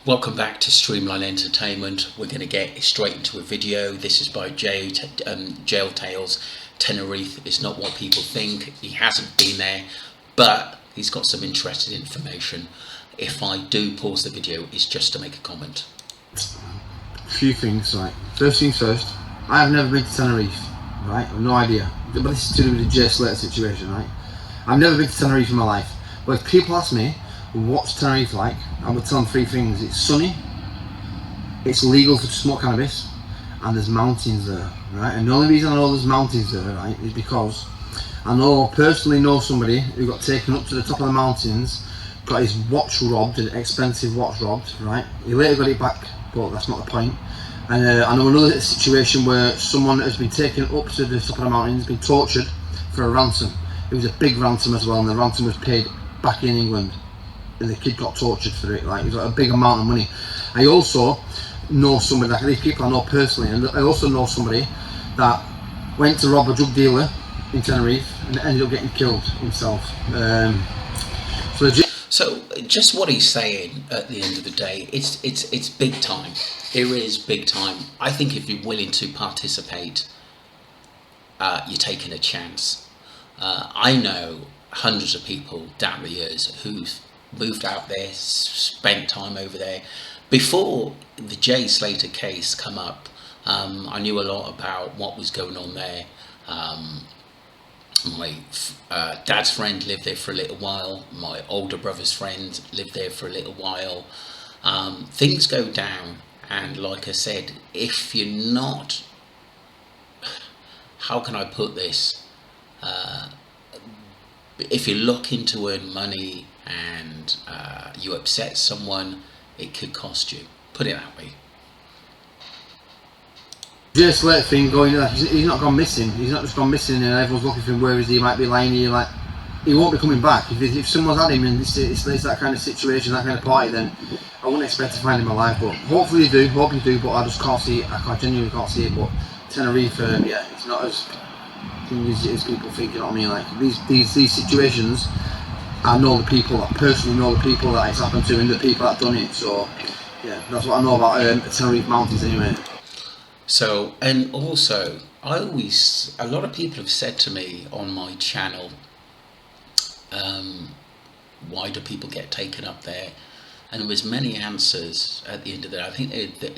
Welcome back to Streamline Entertainment. We're going to get straight into a video. This is by Jail Tales. Tenerife is not what people think. He hasn't been there, but he's got some interesting information. If I do pause the video, it's just to make a comment. A few things, right? First things first, I have never been to Tenerife, right? I have no idea. But this is to do with the Jay Slater situation, right? I've never been to Tenerife in my life. But if people ask me, what's Tenerife like? I would tell them three things. It's sunny, it's legal to smoke cannabis, and there's mountains there, right? And the only reason I know there's mountains there, right, is because I personally know somebody who got taken up to the top of the mountains, got his watch robbed, an expensive watch robbed, right? He later got it back, but that's not the point. And I know another situation where someone has been taken up to the top of the mountains, been tortured for a ransom. It was a big ransom as well, and the ransom was paid back in England. And the kid got tortured for it, like it was like a big amount of money. I also know somebody, like these people I know personally, and I also know somebody that went to rob a drug dealer in Tenerife and ended up getting killed himself. So just what he's saying at the end of the day, it's big time. It is big time. I think if you're willing to participate, you're taking a chance. I know hundreds of people down the years who've moved out there, spent time over there. Before the Jay Slater case come up, I knew a lot about what was going on there. My dad's friend lived there for a little while. My older brother's friend lived there for a little while. Things go down, and like I said, if you're not, how can I put this? If you're looking to earn money and you upset someone, it could cost you. Put it that way. Jay Slater thing going, like, he's not gone missing. He's not just gone missing and everyone's looking for him. Where is he? He might be lying here. Like, he won't be coming back. If someone's had him and it's that kind of situation, that kind of party, then I wouldn't expect to find him alive. But hopefully you do. Hope you do. But I just can't see it. I genuinely can't see it. But Tenerife, yeah, it's not as as people think. You know what I mean? Like these situations, I know the people. I personally know the people that it's happened to and the people that done it. So yeah, that's what I know about Tenerife Mountains anyway. So, and also, a lot of people have said to me on my channel, why do people get taken up there? And there was many answers at the end of the day. I think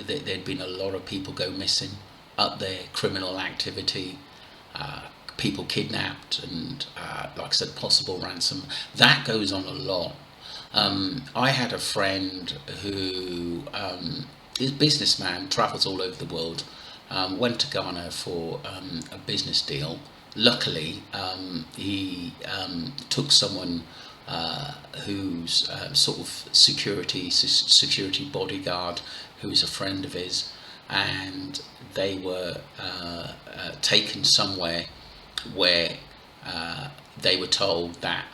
there'd been a lot of people go missing up there, criminal activity, people kidnapped, and like I said, possible ransom. That goes on a lot. I had a friend who is a businessman, travels all over the world, went to Ghana for a business deal. Luckily, he took someone who's sort of security bodyguard, who's a friend of his, and they were taken somewhere where they were told that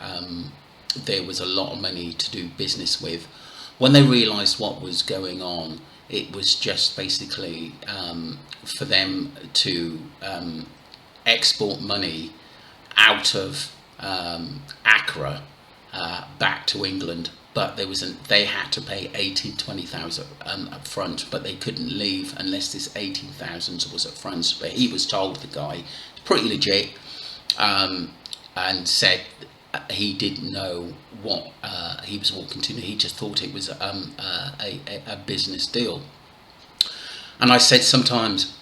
there was a lot of money to do business with. When they realised what was going on, it was just basically for them to export money out of Accra back to England, but they had to pay 20,000 up front, but they couldn't leave unless this 18,000 was up front. But he was told, the guy, pretty legit, and said he didn't know what he was walking to. He just thought it was a business deal. And I said sometimes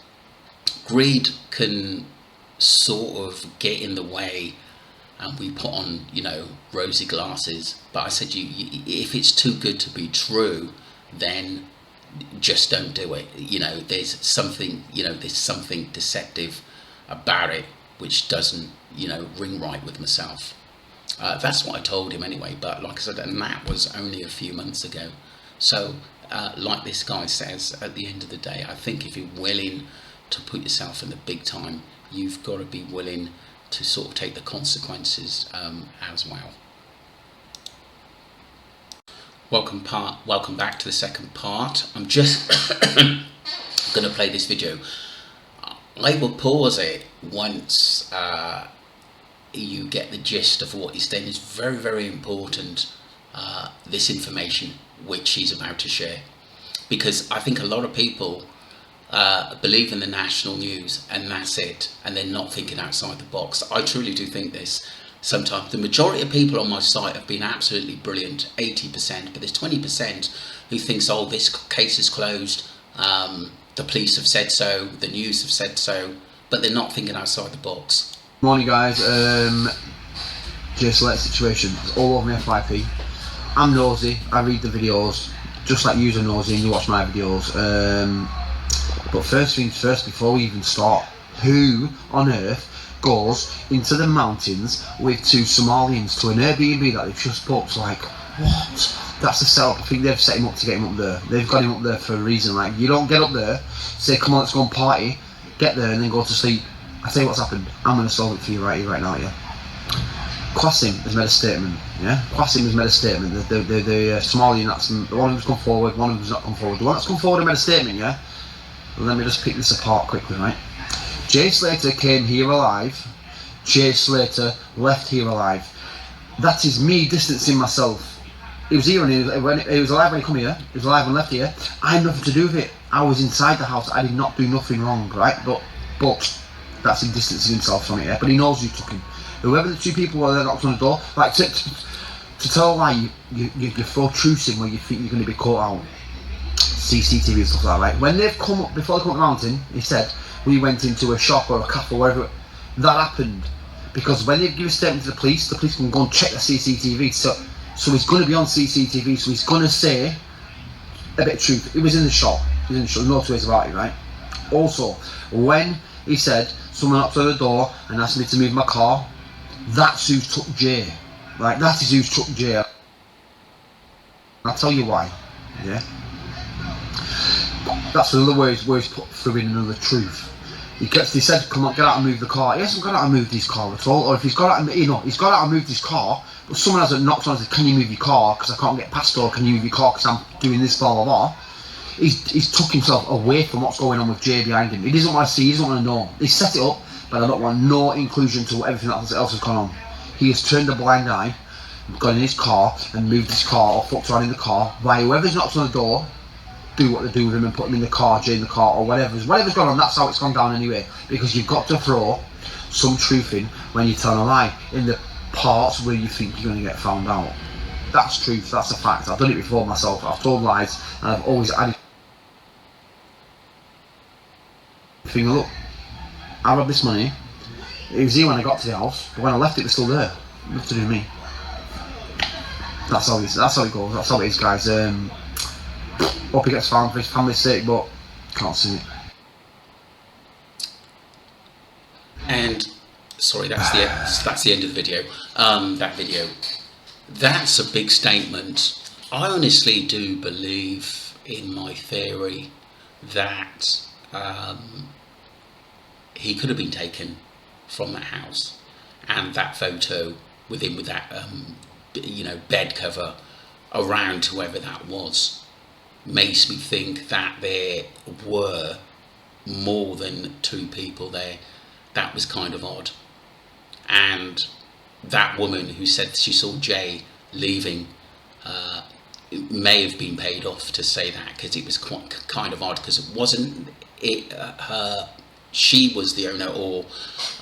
greed can sort of get in the way, and we put on, rosy glasses. But I said, if it's too good to be true, then just don't do it. There's something deceptive about it, which doesn't, ring right with myself. That's what I told him anyway, but like I said, and that was only a few months ago. So, like this guy says, at the end of the day, I think if you're willing to put yourself in the big time, you've got to be willing to sort of take the consequences as well. Welcome back to the second part. I'm just going to play this video. I will pause it once you get the gist of what he's saying. It's very, very important, this information which he's about to share. because I think a lot of people believe in the national news and that's it, and they're not thinking outside the box. I truly do think this. Sometimes the majority of people on my site have been absolutely brilliant, 80%, but there's 20% who thinks, oh, this case is closed, the police have said so, the news have said so, but they're not thinking outside the box. Morning guys, just let situation, it's all over my FYP. I'm nosy, I read the videos, just like you're nosy and you watch my videos. But first things first, before we even start, who on earth goes into the mountains with two Somalians to an Airbnb that they've just booked? Like, what? That's the setup. I think they've set him up to get him up there. They've got him up there for a reason. Like, you don't get up there, say, come on, let's go and party, get there and then go to sleep. I tell you what's happened. I'm going to solve it for you right here, right now, yeah? Qasim has made a statement, yeah? Qasim has made a statement. The Somalian, that's the one who's come forward, one who's not come forward. The one that's come forward and made a statement, yeah? Well, let me just pick this apart quickly, right? Jay Slater came here alive. Jay Slater left here alive. That is me distancing myself. He was here and he was alive when he come here. He was alive and left here. I had nothing to do with it. I was inside the house. I did not do nothing wrong, right? But that's him distancing himself from it, yeah? But he knows who took him. Whoever the two people were that knocked on the door, like to tell a lie, you're so intrusive where you think you're going to be caught out. CCTV and stuff like that, right? When they've come up, before they come up the mountain, he said, we went into a shop or a cafe or wherever. That happened because when they give a statement to the police can go and check the CCTV. So he's going to be on CCTV, so he's going to say a bit of truth. It was in the shop. He was in the shop. No two ways about it, right? Also, when he said someone knocked on the door and asked me to move my car, that's who took Jay. Like, that is who took Jay. I'll tell you why. Yeah. That's another way he's put through in another truth. He said, come on, get out and move the car. He hasn't got out and moved his car at all. Or if he's got out and, he's got out and moved his car, but someone hasn't knocked on and said, can you move your car? Because I can't get past, or can you move your car because I'm doing this, blah, blah, blah. He's took himself away from what's going on with Jay behind him. He doesn't want to see, he doesn't want to know. He set it up, but I don't want no inclusion to everything else has gone on. He has turned a blind eye, gone in his car and moved his car or fucked around in the car. Why whoever's knocked on the door, do what they do with him and put him in the car, Jay in the car, or whatever's gone on. That's how it's gone down anyway, because you've got to throw some truth in when you tell a lie in the parts where you think you're going to get found out. That's truth, that's a fact. I've done it before myself. I've told lies and I've always added thing. Look, I robbed this money. It was here when I got to the house, but when I left it was still there. Nothing to do with me. That's how it goes. That's how it is, guys. Hope he gets found for his family's sake, but can't see it. And sorry, that's the end of the video. That video. That's a big statement. I honestly do believe in my theory that he could have been taken from that house, and that photo with him with that bed cover around whoever that was makes me think that there were more than two people there. That was kind of odd. And that woman who said she saw Jay leaving may have been paid off to say that, because it was quite kind of odd, because it wasn't her. She was the owner, or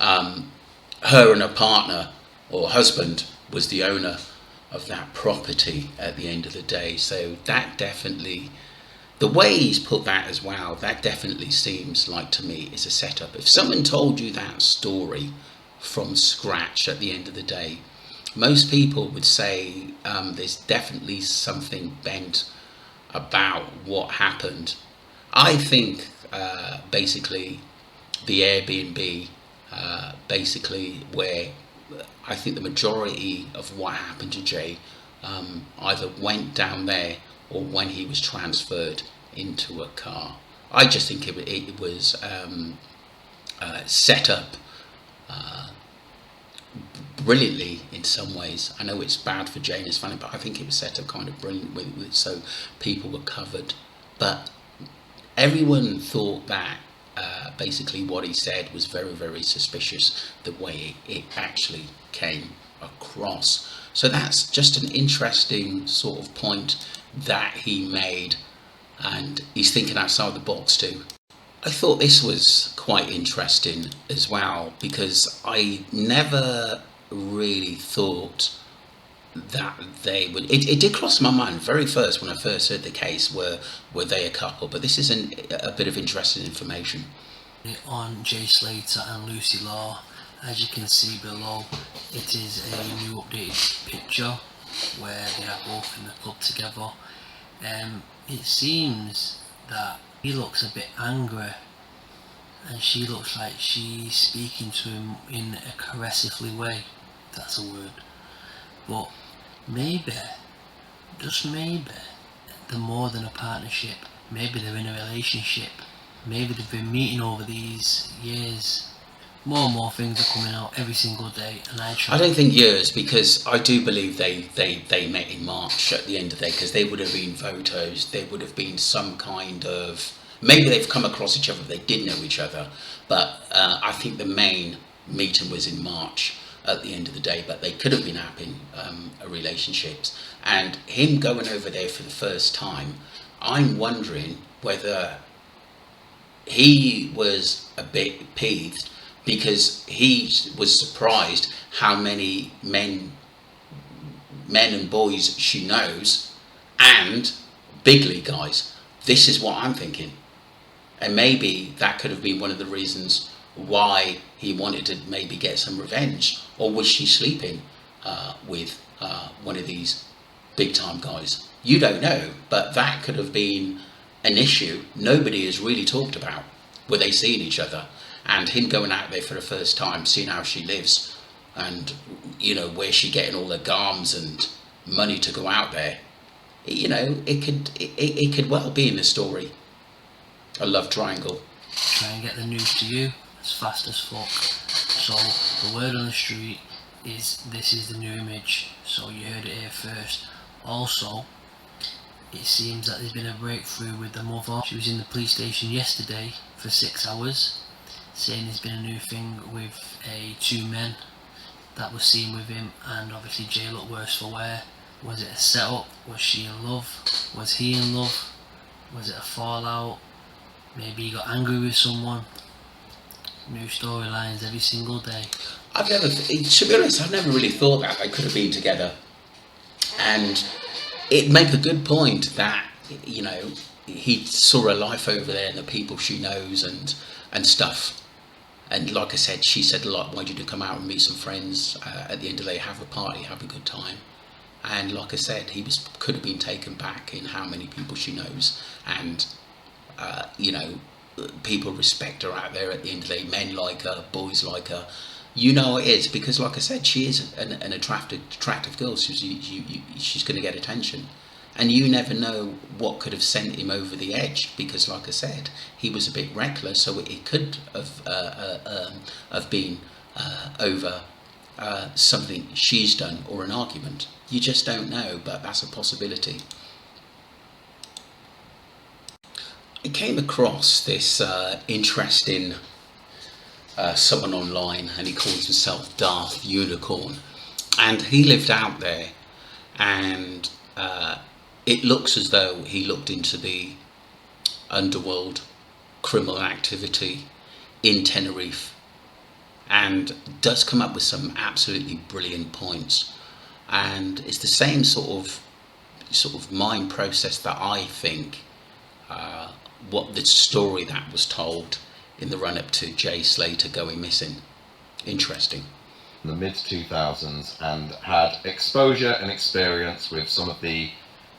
her and her partner or husband was the owner of that property at the end of the day. So that definitely, the way he's put that as well, that definitely seems like to me is a setup. If someone told you that story from scratch at the end of the day, most people would say there's definitely something bent about what happened. I think basically the Airbnb, basically where I think the majority of what happened to Jay either went down there or when he was transferred into a car. I just think it was set up brilliantly in some ways. I know it's bad for Jay and his family, but I think it was set up kind of brilliant so people were covered. But everyone thought that basically what he said was very, very suspicious, the way it actually came across. So that's just an interesting sort of point that he made and he's thinking outside the box too. I thought this was quite interesting as well, because I never really thought that they would. It did cross my mind very first when I first heard the case. Were they a couple? But this is a bit of interesting information. On Jay Slater and Lucy Law, as you can see below, it is a new updated picture where they are both in the club together. It seems that he looks a bit angry, and she looks like she's speaking to him in a caressively way, if that's a word. But maybe, just maybe, they're more than a partnership. Maybe they're in a relationship. Maybe they've been meeting over these years. More and more things are coming out every single day, and I don't think years, because I do believe they met in March at the end of the day, because they would have been photos, there would have been some kind of, maybe they've come across each other, they did know each other, but I think the main meeting was in March at the end of the day, but they could have been having relationships. And him going over there for the first time, I'm wondering whether he was a bit peeved, because he was surprised how many men and boys she knows, and big league guys. This is what I'm thinking, and maybe that could have been one of the reasons why he wanted to maybe get some revenge. Or was she sleeping with one of these big time guys? You don't know, but that could have been an issue nobody has really talked about. Were they seeing each other? And him going out there for the first time, seeing how she lives, and where she getting all her garms and money to go out there. It could well be in the story a love triangle. Try and get the news to you as fast as fuck. So the word on the street is this is the new image, so you heard it here first. Also, it seems that there's been a breakthrough with the mother. She was in the police station yesterday for 6 hours, saying there's been a new thing with two men that was seen with him, and obviously Jay looked worse for wear. Was it a setup? Was she in love? Was he in love? Was it a fallout? Maybe he got angry with someone. New storylines every single day. To be honest, I've never really thought that they could have been together. And it make a good point that, he saw her life over there and the people she knows and stuff. And like I said, she said a lot, wanted you to come out and meet some friends. At the end of the day, have a party, have a good time. And like I said, could have been taken back in how many people she knows. And, people respect her out there at the end of the day. Men like her, boys like her. You know it is, because like I said, she is an attractive girl. She's going to get attention. And you never know what could have sent him over the edge, because like I said, he was a bit reckless, so it could have been over something she's done or an argument. You just don't know, but that's a possibility. I came across this interesting someone online, and he calls himself Darth Unicorn, and he lived out there, and it looks as though he looked into the underworld criminal activity in Tenerife, and does come up with some absolutely brilliant points. And it's the same sort of mind process that I think what the story that was told in the run-up to Jay Slater going missing. Interesting. In the mid-2000s, and had exposure and experience with some of the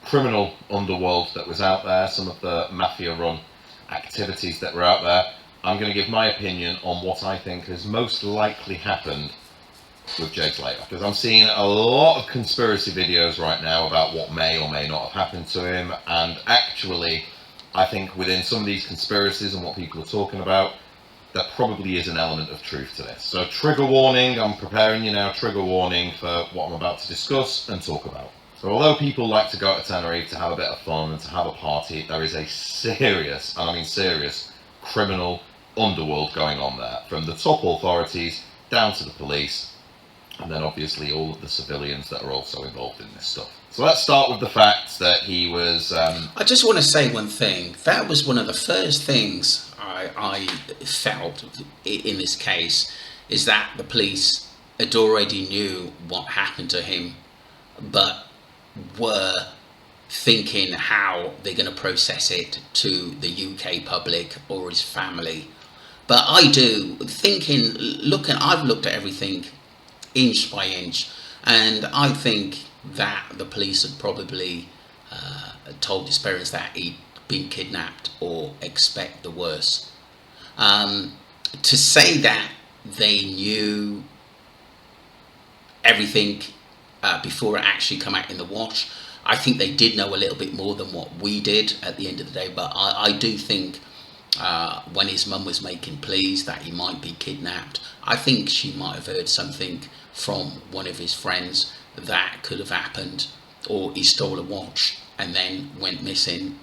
criminal underworld that was out there, some of the mafia-run activities that were out there. I'm going to give my opinion on what I think has most likely happened with Jay Slater, because I'm seeing a lot of conspiracy videos right now about what may or may not have happened to him, and actually I think within some of these conspiracies and what people are talking about, there probably is an element of truth to this. So trigger warning, I'm preparing you now, trigger warning for what I'm about to discuss and talk about. So although people like to go to Tenerife to have a bit of fun and to have a party, there is a serious, and I mean serious, criminal underworld going on there, from the top authorities down to the police. and then obviously all of the civilians that are also involved in this stuff. So let's start with the fact that he was... I just want to say one thing. That was one of the first things I felt in this case, is that the police had already knew what happened to him, but were thinking how they're going to process it to the UK public or his family. But I've looked at everything inch by inch, and I think that the police had probably told his parents that he'd been kidnapped or expect the worst. To say that they knew everything before it actually come out in the wash, I think they did know a little bit more than what we did at the end of the day. But I do think when his mum was making pleas that he might be kidnapped, I think she might have heard something from one of his friends that could have happened, or he stole a watch and then went missing,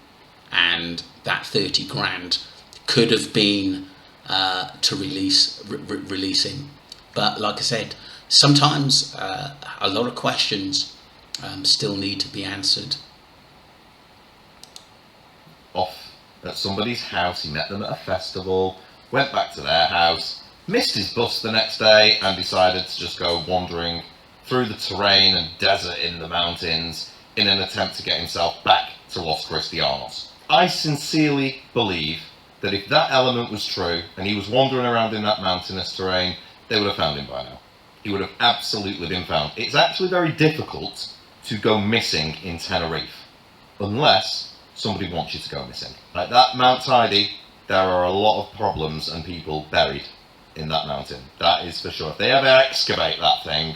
and that 30 grand could have been to release him. But like I said, sometimes a lot of questions still need to be answered. Off at somebody's house, he met them at a festival, went back to their house, missed his bus the next day, and decided to just go wandering through the terrain and desert in the mountains in an attempt to get himself back to Los Cristianos. I sincerely believe that if that element was true and he was wandering around in that mountainous terrain, they would have found him by now. He would have absolutely been found. It's actually very difficult to go missing in Tenerife unless somebody wants you to go missing. Like that Mount Tidy, there are a lot of problems and people buried in that mountain. That is for sure. If they ever excavate that thing,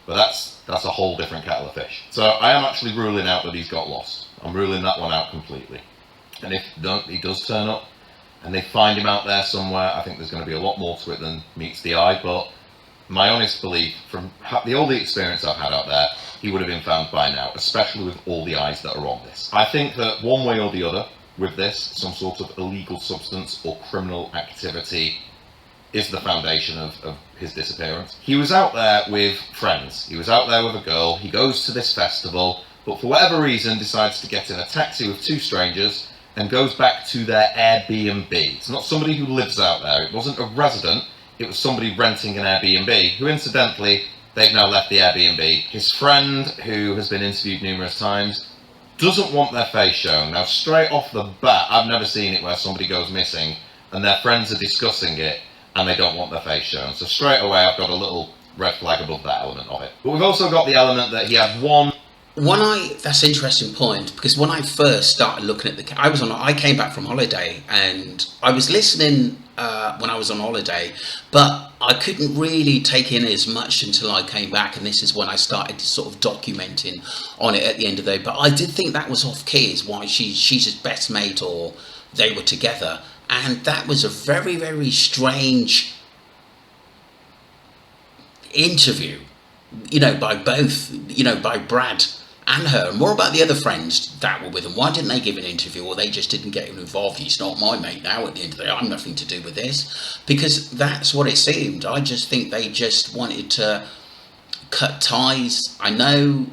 but that's a whole different kettle of fish. So I am actually ruling out that he's got lost. I'm ruling that one out completely. And if he does turn up and they find him out there somewhere, I think there's going to be a lot more to it than meets the eye. But my honest belief, from all the experience I've had out there, he would have been found by now, especially with all the eyes that are on this. I think that one way or the other with this, some sort of illegal substance or criminal activity is the foundation of his disappearance. He was out there with friends. He was out there with a girl. He goes to this festival, but for whatever reason decides to get in a taxi with two strangers and goes back to their Airbnb. It's not somebody who lives out there. It wasn't a resident. It was somebody renting an Airbnb, who incidentally, they've now left the Airbnb. His friend, who has been interviewed numerous times, doesn't want their face shown. Now, straight off the bat, I've never seen it where somebody goes missing and their friends are discussing it and they don't want their face shown. So straight away, I've got a little red flag above that element of it. But we've also got the element that he had That's an interesting point, because when I first started looking at I came back from holiday and I was listening when I was on holiday, but I couldn't really take in as much until I came back, and this is when I started sort of documenting on it at the end of the day. But I did think that was off key, is why she's his best mate, or they were together, and that was a very, very strange interview, by both, by Brad and her. More about the other friends that were with him. Why didn't they give an interview, or they just didn't get him involved? He's not my mate now at the end of the day. I'm nothing to do with this. Because that's what it seemed. I just think they just wanted to cut ties. I know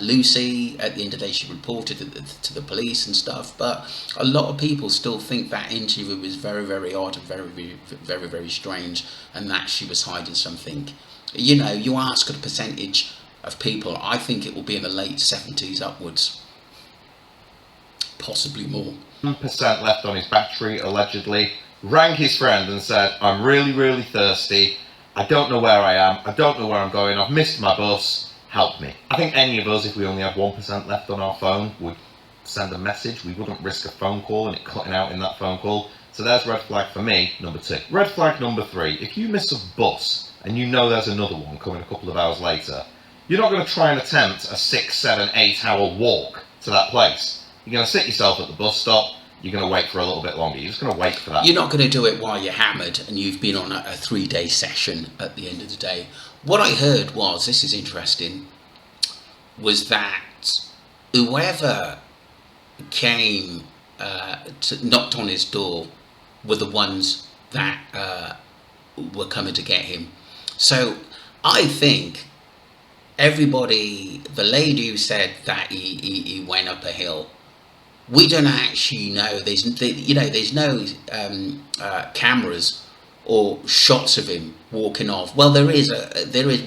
Lucy, at the end of the day, she reported it to the police and stuff, but a lot of people still think that interview was very, very odd and very, very, very, very strange, and that she was hiding something. You ask a percentage of people, I think it will be in the late 70s upwards, possibly more. 1% left on his battery, allegedly. Rang his friend and said, I'm really, really thirsty. I don't know where I am. I don't know where I'm going. I've missed my bus. Help me. I think any of us, if we only had 1% left on our phone, would send a message. We wouldn't risk a phone call and it cutting out in that phone call. So there's red flag for me, number 2. Red flag number 3, if you miss a bus and you know there's another one coming a couple of hours later, you're not going to try and attempt a 6, 7, 8 hour walk to that place. You're going to sit yourself at the bus stop. You're going to wait for a little bit longer. You're just going to wait for that. You're not going to do it while you're hammered and you've been on a 3-day session at the end of the day. What I heard was, this is interesting, was that whoever came, knocked on his door, were the ones that were coming to get him. So I think everybody, the lady who said that he went up a hill, we don't actually know. There's no cameras or shots of him walking off. Well, there is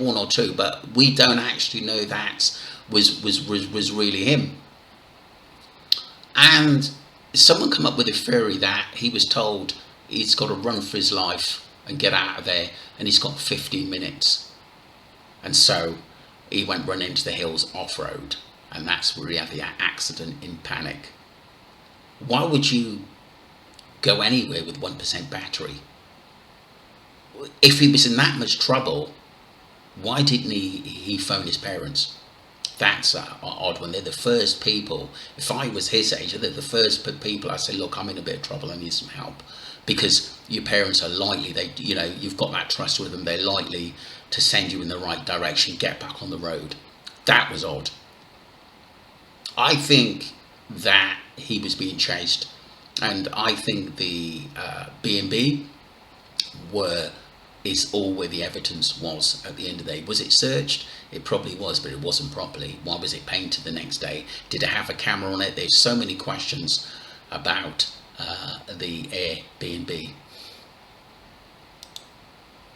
one or two, but we don't actually know that was really him. And someone come up with a theory that he was told he's got to run for his life and get out of there, and he's got 15 minutes, and so he went running into the hills off-road, and that's where he had the accident in panic. Why would you go anywhere with 1% battery? If he was in that much trouble, why didn't he phone his parents? That's an odd one. They're the first people, if I was his age, they're the first people I say, look, I'm in a bit of trouble, I need some help. Because your parents are likely, you've got that trust with them, they're likely to send you in the right direction, get back on the road. That was odd. I think that he was being chased, and I think the B&B is all where the evidence was at the end of the day. Was it searched? It probably was, but it wasn't properly. Why was it painted the next day? Did it have a camera on it? There's so many questions about the Airbnb.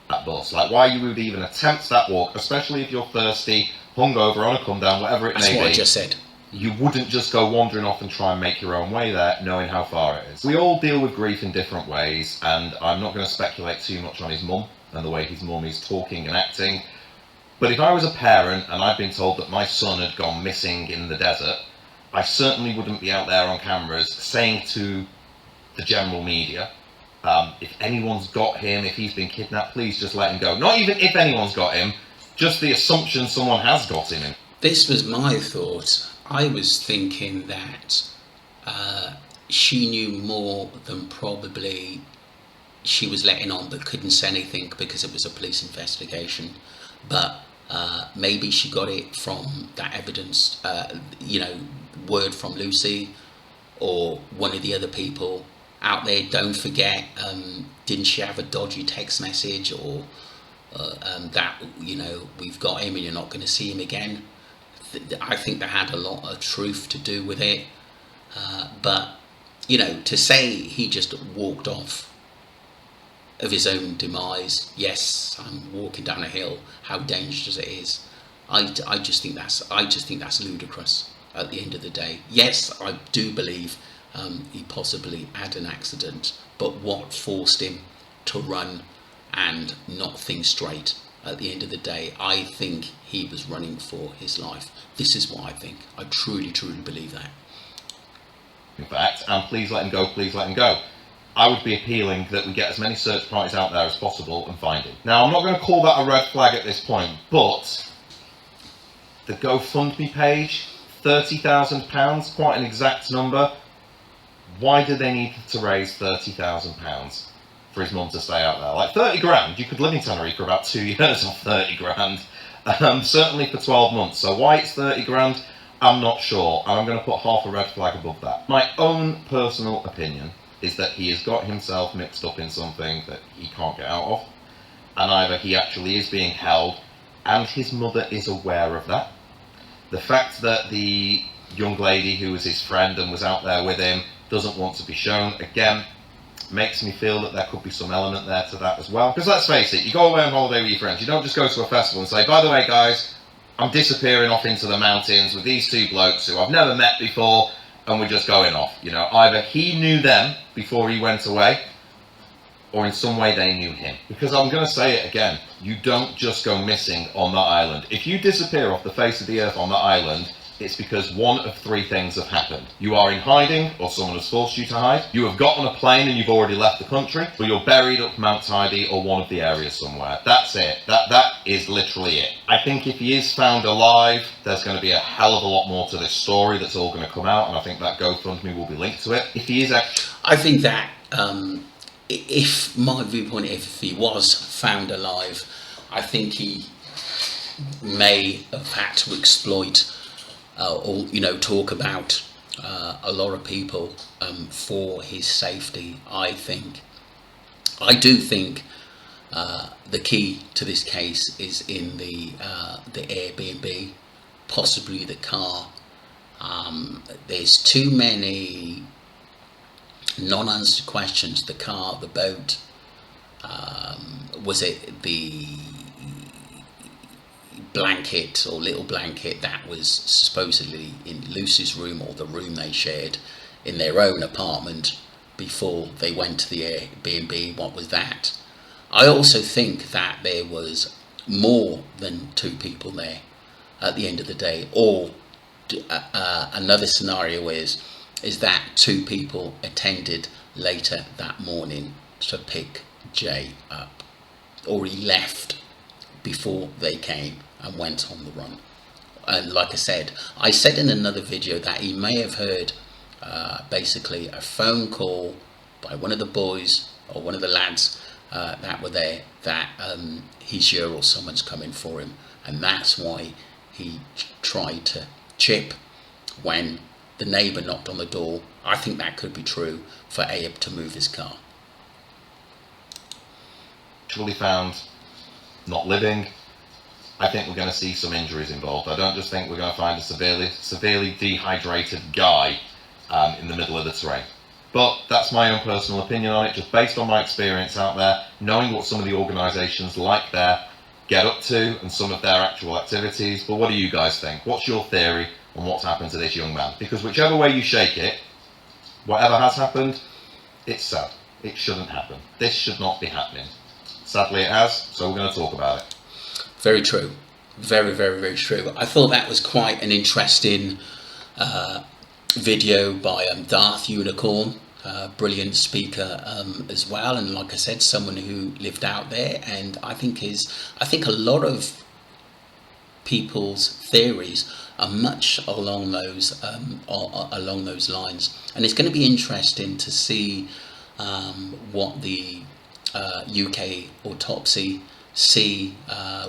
That bus, like why you would even attempt that walk, especially if you're thirsty, hungover, on a come down, whatever it may be. That's what I just said. You wouldn't just go wandering off and try and make your own way there, knowing how far it is. We all deal with grief in different ways, and I'm not going to speculate too much on his mum and the way his mum is talking and acting. But if I was a parent and I'd been told that my son had gone missing in the desert, I certainly wouldn't be out there on cameras saying to the general media, if anyone's got him, if he's been kidnapped, please just let him go. Not even if anyone's got him, just the assumption someone has got him. This was my thought. I was thinking that she knew more than probably she was letting on, but couldn't say anything because it was a police investigation. But maybe she got it from that evidence, word from Lucy or one of the other people out there. Don't forget, didn't she have a dodgy text message or that, we've got him and you're not going to see him again? I think that had a lot of truth to do with it. But, to say he just walked off of his own demise, yes, I'm walking down a hill, how dangerous it is. I just think that's ludicrous at the end of the day. Yes, I do believe he possibly had an accident, but what forced him to run and not think straight? At the end of the day, I think he was running for his life. This is what I think. I truly, truly believe that. In fact, and please let him go, please let him go. I would be appealing that we get as many search parties out there as possible and find him. Now, I'm not going to call that a red flag at this point, but the GoFundMe page, £30,000, quite an exact number. Why do they need to raise £30,000 for his mum to stay out there? Like 30 grand, you could live in Tenerife for about 2 years on 30 grand, certainly for 12 months. So why it's 30 grand, I'm not sure, and I'm going to put half a red flag above that. My own personal opinion is that he has got himself mixed up in something that he can't get out of, and either he actually is being held and his mother is aware of that. The fact that the young lady who was his friend and was out there with him doesn't want to be shown, again, makes me feel that there could be some element there to that as well. Because let's face it, you go away on holiday with your friends, you don't just go to a festival and say, by the way guys, I'm disappearing off into the mountains with these two blokes who I've never met before, and we're just going off. Either he knew them before he went away, or in some way they knew him. Because I'm going to say it again, you don't just go missing on that island. If you disappear off the face of the earth on that island, it's because one of three things have happened. You are in hiding, or someone has forced you to hide. You have got on a plane and you've already left the country, or you're buried up Mount Tidy or one of the areas somewhere. That's it. That is literally it. I think if he is found alive, there's going to be a hell of a lot more to this story that's all going to come out, and I think that GoFundMe will be linked to it. If he is actually... I think that, if my viewpoint, if he was found alive, I think he may have had to exploit or talk about a lot of people for his safety. I do think The key to this case is in the Airbnb, possibly the car. There's too many non-answered questions. The car, the boat, was it the blanket or little blanket that was supposedly in Lucy's room, or the room they shared in their own apartment before they went to the Airbnb? What was that? I also think that there was more than two people there at the end of the day. Or another scenario is that two people attended later that morning to pick Jay up, or he left before they came and went on the run. And like I said in another video that he may have heard basically a phone call by one of the boys or one of the lads that were there, that he's here or someone's coming for him, and that's why he tried to chip when the neighbour knocked on the door. I think that could be true for Abe to move his car. Actually found not living. I think we're going to see some injuries involved. I don't just think we're going to find a severely dehydrated guy in the middle of the terrain. But that's my own personal opinion on it, just based on my experience out there, knowing what some of the organisations like there get up to and some of their actual activities. But what do you guys think? What's your theory on what's happened to this young man? Because whichever way you shake it, whatever has happened, it's sad. It shouldn't happen. This should not be happening. Sadly it has, so we're going to talk about it. Very true. Very, very, very true. I thought that was quite an interesting video by Darth Unicorn, brilliant speaker as well, and like I said, someone who lived out there, and I think a lot of people's theories are much along those lines, and it's going to be interesting to see what the UK autopsy see,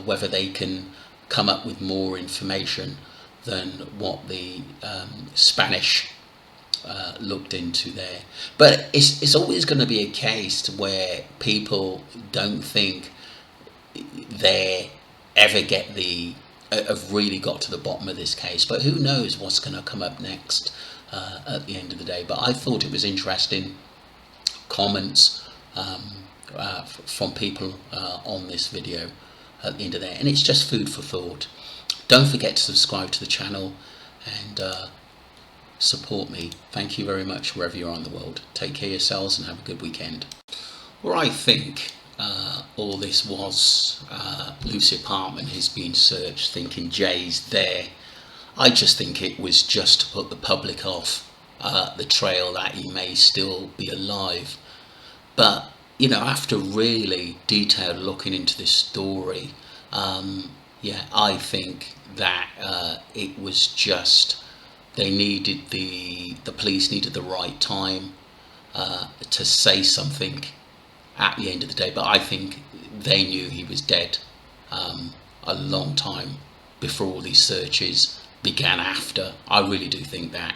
whether they can come up with more information than what the Spanish looked into there. But it's always going to be a case where people don't think they ever have really got to the bottom of this case. But who knows what's going to come up next at the end of the day. But I thought it was interesting comments from people on this video at the end of there, and it's just food for thought. Don't forget to subscribe to the channel and support me. Thank you very much wherever you are in the world. Take care of yourselves and have a good weekend. Well, I think all this was Lucy apartment is being searched, thinking Jay's there. I just think it was just to put the public off the trail that he may still be alive. But you know, after really detailed looking into this story, yeah, I think that it was just they needed the police needed the right time to say something at the end of the day. But I think they knew he was dead a long time before all these searches began after. I really do think that.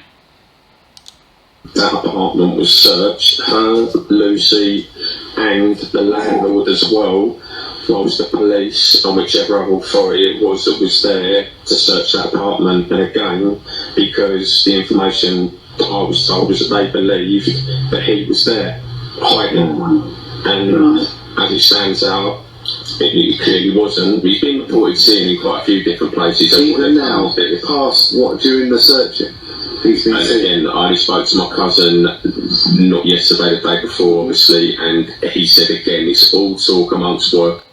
That apartment was searched, her, Lucy and the landlord as well, whilst the police and whichever other authority it was that was there to search that apartment. And again, because the information that I was told was that they believed that he was there hiding, and as it stands out, it clearly wasn't. He's been reported seeing in quite a few different places. Even now, past what, during the searching? And again, I only spoke to my cousin not yesterday, the day before, obviously, and he said again, it's all talk amongst work,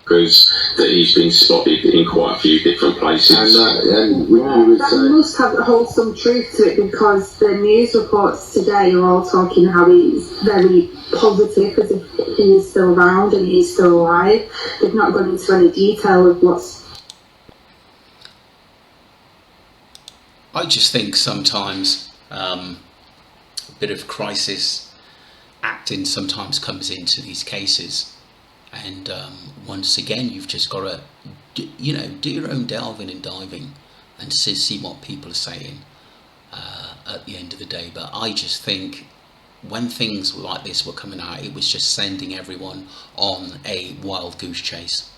because that he's been spotted in quite a few different places. And that must have wholesome truth to it, because the news reports today are all talking how he's very positive, as if he is still around and he's still alive. They've not gone into any detail of what's... I just think sometimes a bit of crisis acting sometimes comes into these cases, and once again you've just got to do your own delving and diving and see what people are saying at the end of the day. But I just think when things like this were coming out, it was just sending everyone on a wild goose chase.